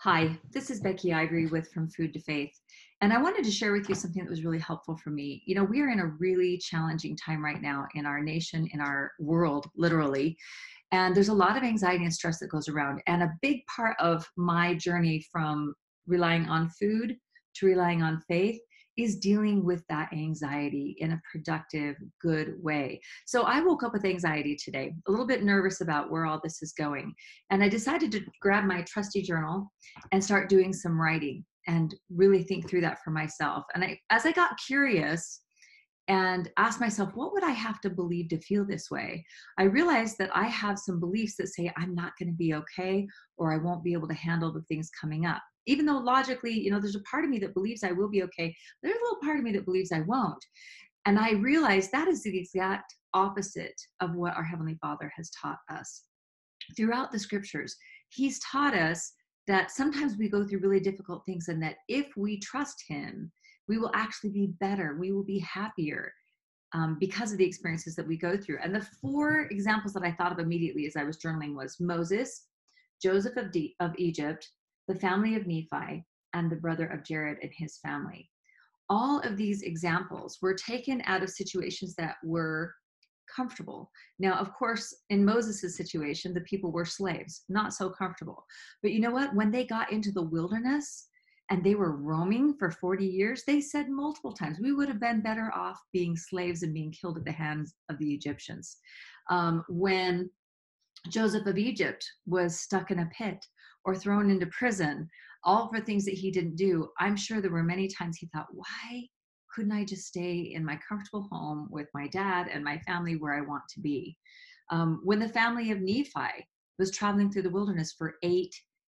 Hi, this is Becky Ivory with From Food to Faith. And I wanted to share with you something that was really helpful for me. We are in a really challenging time right now in our nation, in our world, literally. And there's a lot of anxiety and stress that goes around. And a big part of my journey from relying on food to relying on faith is dealing with that anxiety in a productive, good way. So I woke up with anxiety today, a little bit nervous about where all this is going. And I decided to grab my trusty journal and start doing some writing and really think through that for myself. And as I got curious and asked myself, what would I have to believe to feel this way? I realized that I have some beliefs that say I'm not going to be okay, or I won't be able to handle the things coming up. Even though logically, there's a part of me that believes I will be okay, there's a little part of me that believes I won't. And I realized that is the exact opposite of what our Heavenly Father has taught us. Throughout the scriptures, He's taught us that sometimes we go through really difficult things, and that if we trust Him, we will actually be better. We will be happier because of the experiences that we go through. And the four examples that I thought of immediately as I was journaling was Moses, Joseph of Egypt, the family of Nephi, and the brother of Jared and his family. All of these examples were taken out of situations that were comfortable. Now, of course, in Moses' situation, the people were slaves, not so comfortable. But you know what? When they got into the wilderness and they were roaming for 40 years, they said multiple times, we would have been better off being slaves and being killed at the hands of the Egyptians. When Joseph of Egypt was stuck in a pit or thrown into prison, all for things that he didn't do, I'm sure there were many times he thought, why couldn't I just stay in my comfortable home with my dad and my family where I want to be? When the family of Nephi was traveling through the wilderness for 8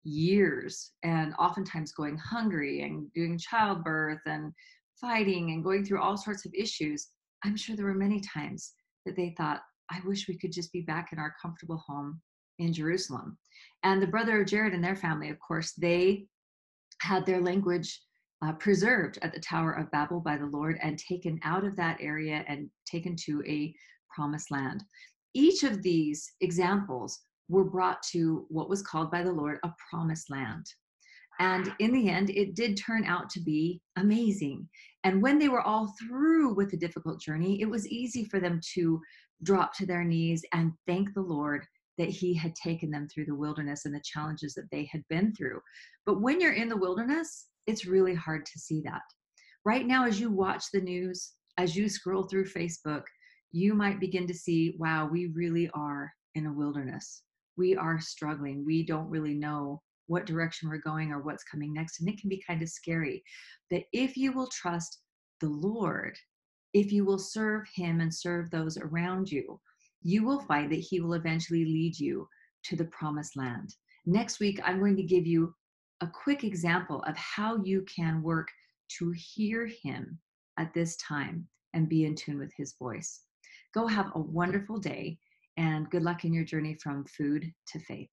years and oftentimes going hungry and doing childbirth and fighting and going through all sorts of issues, I'm sure there were many times that they thought, I wish we could just be back in our comfortable home in Jerusalem. And the brother of Jared and their family, of course, they had their language preserved at the Tower of Babel by the Lord and taken out of that area and taken to a promised land. Each of these examples were brought to what was called by the Lord a promised land. And in the end, it did turn out to be amazing. And when they were all through with the difficult journey, it was easy for them to drop to their knees and thank the Lord that He had taken them through the wilderness and the challenges that they had been through. But when you're in the wilderness, it's really hard to see that. Right now, as you watch the news, as you scroll through Facebook, you might begin to see, wow, we really are in a wilderness. We are struggling. We don't really know what direction we're going or what's coming next. And it can be kind of scary. That if you will trust the Lord, if you will serve Him and serve those around you, you will find that He will eventually lead you to the promised land. Next week, I'm going to give you a quick example of how you can work to hear Him at this time and be in tune with His voice. Go have a wonderful day and good luck in your journey from food to faith.